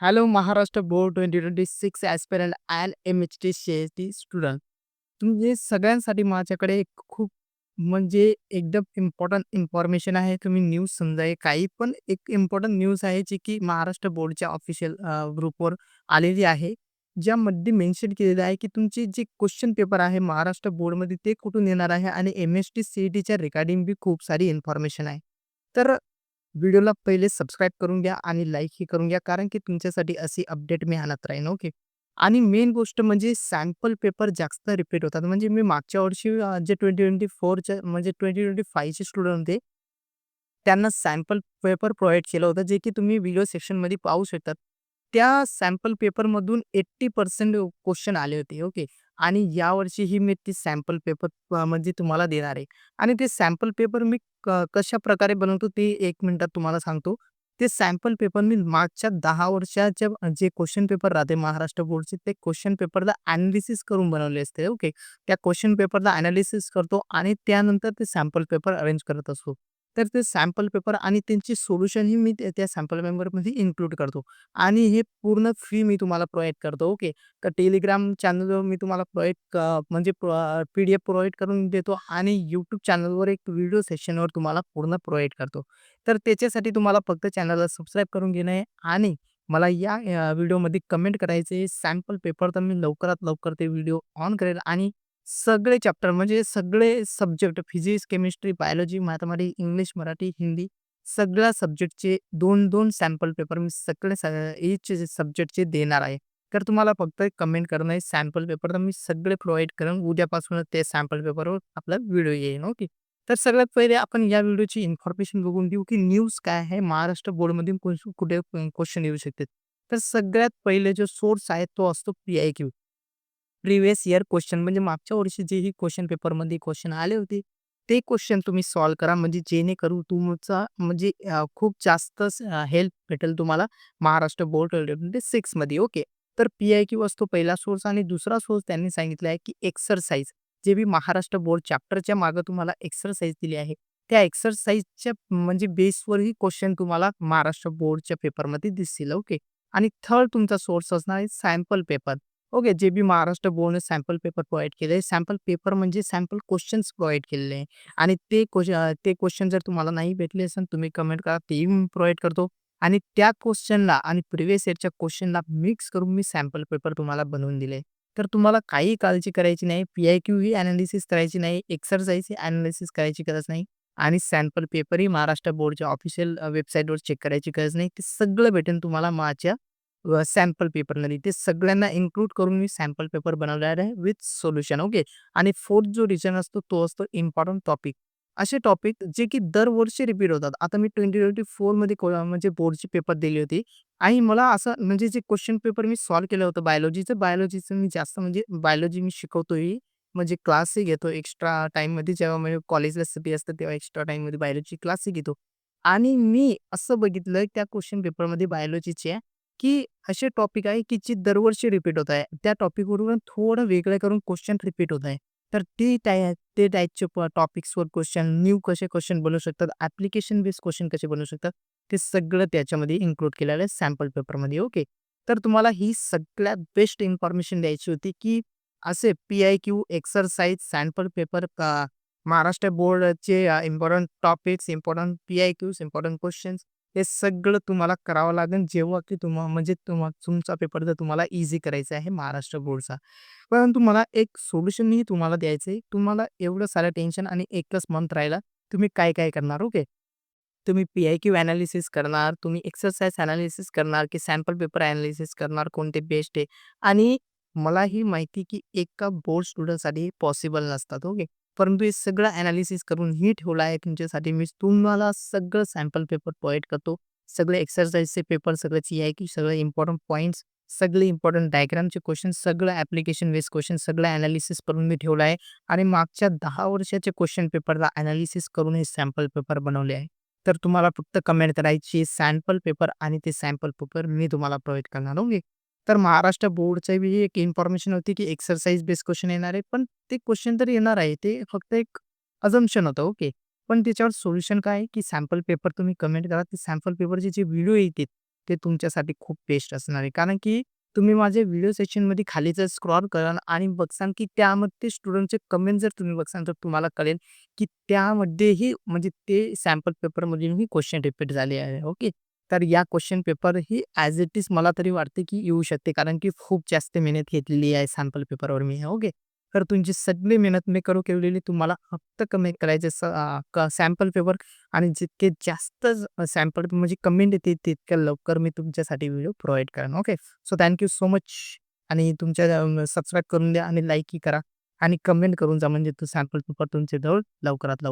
Hello Maharashtra board 2026 aspirant and M-H-T CST student. तुम्ही सगळ्यांसाठी माझ्याकडे एक खूप म्हणजे एकदम इम्पोर्टंट इन्फॉर्मेशन आहे. तुम्ही न्यूज समजा हे काही पण एक इम्पोर्टंट न्यूज आहे जी की महाराष्ट्र बोर्डच्या ऑफिशियल ग्रुपवर आलेली आहे. ज्यामध्ये मेन्शन केलेलं आहे की तुमची जे क्वेश्चन पेपर आहे महाराष्ट्र बोर्डमध्ये ते कुठून येणार आहे आणि एम-एच-टी सी-ई-टीच्या रिगार्डिंग बी खूप सारी इन्फॉर्मेशन आहे. तर व्हिडिओला पहिले सबस्क्राईब करून घ्या आणि लाईकही करून घ्या कारण की तुमच्यासाठी अशी अपडेट मी आणत राहीन. ओके. आणि मेन गोष्ट म्हणजे सॅम्पल पेपर जास्त रिपीट होतात. म्हणजे मी मागच्या वर्षी जे 2024चे म्हणजे 2025चे स्टुडंट होते, त्यांना सॅम्पल पेपर प्रोव्हाईड केलं होतं, जे की तुम्ही व्हिडिओ सेक्शनमध्ये पाहू शकतात. त्या सॅम्पल पेपरमधून 80% क्वेश्चन आले होते. ओके. आणि यावर्षीही मी ती सॅम्पल पेपर म्हणजे तुम्हाला देणार आहे. आणि ते सॅम्पल पेपर मी कशाप्रकारे बनवतो ते 1 मिनिटात तुम्हाला सांगतो. ते सॅम्पल पेपर मी मागच्या 10 वर्षाच्या जे क्वेश्चन पेपर राहते महाराष्ट्र बोर्डचे, ते क्वेश्चन पेपरला एनालिसिस करून बनवले असते. ओके. त्या क्वेश्चन पेपरला एनालिसिस करतो आणि त्यानंतर ते सॅम्पल पेपर अरेंज करत असतो. तर ते सॅम्पल पेपर आणि त्यांची सोल्युशनही मी त्या सॅम्पल पेपरमध्ये इन्क्लूड करतो. आणि हे पूर्ण फ्री मी तुम्हाला प्रोव्हाईड करतो. ओके. तर टेलिग्राम चॅनलवर मी तुम्हाला म्हणजे पी-डी-एफ प्रोव्हाईड करून देतो आणि YouTube चॅनलवर एक व्हिडिओ सेशनवर तुम्हाला पूर्ण प्रोव्हाईड करतो. तर त्याच्यासाठी तुम्हाला फक्त चॅनलला सबस्क्राईब करून घेणं आहे आणि मला या व्हिडिओमध्ये कमेंट करायचे सॅम्पल पेपर. तर मी लवकरात लवकर ते व्हिडिओ ऑन करेल आणि सगळे चॅप्टर म्हणजे सगळे subject physics, chemistry, biology, mathematics, English, Marathi, Hindi सगळ्या सब्जेक्टचे 2-2 सॅम्पल पेपर मी सगळे ईच सब्जेक्टचे देणार आहे. तर तुम्हाला फक्त कमेंट करणं आहे सॅम्पल पेपर, तर मी सगळे प्रोव्हाईड करेन. उद्यापासूनच ते सॅम्पल पेपरवर आपला व्हिडिओ येईल. ओके. तर सगळ्यात पहिले आपण या व्हिडिओची इन्फॉर्मेशन बघून घेऊ, की न्यूज काय आहे, महाराष्ट्र बोर्डमधून कुठे क्वेश्चन येऊ शकतात. तर सगळ्यात पहिले जो सोर्स आहे तो असतो पी-आय-क्यू. प्रिव्हियस इयर क्वेश्चन म्हणजे मागच्या वर्षी जेही क्वेश्चन पेपरमध्ये क्वेश्चन आले होते, ते क्वेश्चन तुम्ही सॉल्व्ह करा. म्हणजे जेणेकरून तुमचा म्हणजे खूप जास्त हेल्प भेटेल तुम्हाला महाराष्ट्र बोर्ड 2026 मध्ये. ओके. तर पी-आय-क्यू असतो पहिला सोर्स आणि दुसरा सोर्स त्यांनी सांगितला आहे, की एक्सरसाइज जे बी महाराष्ट्र बोर्ड चॅप्टरच्या मागे तुम्हाला एक्सरसाइज दिली आहे, त्या एक्सरसाइजच्या म्हणजे बेसवरही क्वेश्चन तुम्हाला महाराष्ट्र बोर्डच्या पेपरमध्ये दिसतील. ओके. आणि थर्ड तुमचा सोर्स असणार आहे सॅम्पल पेपर. ओके. जे बी महाराष्ट्र बोर्डने सॅम्पल पेपर प्रोव्हाईड केले. सॅम्पल पेपर म्हणजे सॅम्पल क्वेश्चन्स प्रोव्हाईड केलेले आहे आणि ते क्वेश्चन जर तुम्हाला नाही भेटले असेल, तुम्ही कमेंट करा, तेही मी प्रोव्हाईड करतो आणि त्या क्वेश्चनला आणि प्रिव्हियस इयरच्या क्वेश्चनला मिक्स करून मी सॅम्पल पेपर तुम्हाला बनवून दिले. तर तुम्हाला काही काळजी करायची नाही. पी-आय-क्यू ही एनालिसिस करायची नाही. एक्सरसाइज ही एनालिसिस करायची गरज नाही आणि सॅम्पल पेपरही महाराष्ट्र बोर्डच्या ऑफिशियल वेबसाईटवर चेक करायची गरज नाही. ते सगळं भेटेल तुम्हाला माझ्या सॅम्पल पेपरमध्ये. ते सगळ्यांना इन्क्लूड करून मी सॅम्पल पेपर बनवलेला आहे विथ सोल्युशन. ओके. आणि फोर्थ जो रिझन असतो तो असतो इम्पोर्टंट टॉपिक. असे टॉपिक जे की दरवर्षी रिपीट होतात. आता मी 2024 मध्ये म्हणजे बोर्डचे पेपर दिले होते आणि मला असं म्हणजे जे क्वेश्चन पेपर मी सॉल्व्ह केलं होतं बायोलॉजीचं मी जास्त म्हणजे बायोलॉजी मी शिकवतोय. म्हणजे क्लासही घेतो एक्स्ट्रा टाईममध्ये जेव्हा म्हणजे कॉलेजला सुट्टी असते तेव्हा एक्स्ट्रा टाईममध्ये बायोलॉजी क्लासही घेतो. आणि मी असं बघितलं त्या क्वेश्चन पेपरमध्ये बायोलॉजीचे की असे टॉपिक आहे की जे दरवर्षी रिपीट होत आहे. त्या टॉपिकवरून थोडं वेगळं करून क्वेश्चन रिपीट होत आहे. तर ते टाइपचे टॉपिक्सवर क्वेश्चन, न्यू कसे क्वेश्चन बनवू शकतात, ॲप्लिकेशन बेस्ड क्वेश्चन कसे बनवू शकतात, ते सगळं त्याच्यामध्ये इन्क्लूड केलेलं आहे सॅम्पल पेपरमध्ये. ओके. तर तुम्हाला ही सगळ्यात बेस्ट इन्फॉर्मेशन द्यायची होती की असे P I Q, exercise, sample paper, Maharashtra बोर्डचे important topics, important P I Qs, important questions हे सगळं तुम्हाला करावं लागेल जेव्हा की म्हणजे तुमचा पेपर जर तुम्हाला ईझी करायचा आहे महाराष्ट्र बोर्डचा. परंतु मला एक सोल्युशनही तुम्हाला द्यायचं आहे. तुम्हाला एवढं सारं टेन्शन आणि एकच मंथ राहिला. तुम्ही काय-काय करणार? ओके. तुम्ही पी-आय-क्यू एनालिसिस करणार, तुम्ही एक्सरसाइज एनालिसिस करणार, की सॅम्पल पेपर एनालिसिस करणार, कोणते बेस्ट आहे आणि मलाही माहिती की एका बोर्ड स्टुडंटसाठी पॉसिबल नसतात. ओके. परंतु हे सगळं एनालिसिस करून ही ठेवलं आहे तुमच्यासाठी. मी तुम्हाला सगळं सॅम्पल पेपर प्रोव्हाईड करतो. सगळे एक्सरसाइजचे पेपर, सगळं सी-आय-क्यू, सगळे इम्पोर्टंट पॉइंट्स, सगळे इम्पोर्टंट डायग्रामचे क्वेश्चन, सगळं ॲप्लिकेशन बेस्ड क्वेश्चन सगळं एनालिसिस करून मी ठेवलं आहे आणि मागच्या 10 वर्षाचे क्वेश्चन पेपरला एनालिसिस करून हे सॅम्पल पेपर बनवले आहे. तर तुम्हाला फक्त कमेंट करायची सॅम्पल पेपर आणि ते सॅम्पल पेपर मी तुम्हाला प्रोव्हाईड करणार. ओके. तर महाराष्ट्र बोर्डची बी एक इन्फॉर्मेशन होती की एक्सरसाइज बेस्ड क्वेश्चन येणार आहे. पण ते क्वेश्चन तर येणार आहे. ते फक्त एक अझम्पशन होतं. ओके. पण त्याच्यावर सोल्युशन काय आहे की सॅम्पल पेपर तुम्ही कमेंट करा. ते सॅम्पल पेपरचे जे व्हिडिओ येतील ते तुमच्यासाठी खूप बेस्ट असणार आहे. कारण की तुम्ही माझ्या व्हिडिओ सेक्शनमध्ये खाली जर स्क्रॉल कराल आणि बघसाल की त्यामध्ये स्टुडंटचे कमेंट जर तुम्ही बघसाल, तर तुम्हाला कळेल की त्यामध्येही म्हणजे ते सॅम्पल पेपरमधूनही क्वेश्चन रिपीट झाले आहे. ओके. तर या question paper he as it is मला तरी वाटते की येऊ शकते. कारण की खूप जास्त मेहनत घेतलेली आहे सॅम्पल पेपरवर मी. ओके. तर तुमची सगळी मेहनत मी केलेली तुम्हाला फक्त कमी करायचे सॅम्पल पेपर आणि जितके जास्त सॅम्पल म्हणजे कमेंट येते तितक्या लवकर मी तुमच्यासाठी व्हिडिओ प्रोव्हाईड करेन. Okay. So thank you so much आणि तुमच्या सबस्क्राईब करून द्या आणि लाईकही करा आणि कमेंट करून जा म्हणजे तो सॅम्पल पेपर तुमच्या जवळ लवकरात लवकर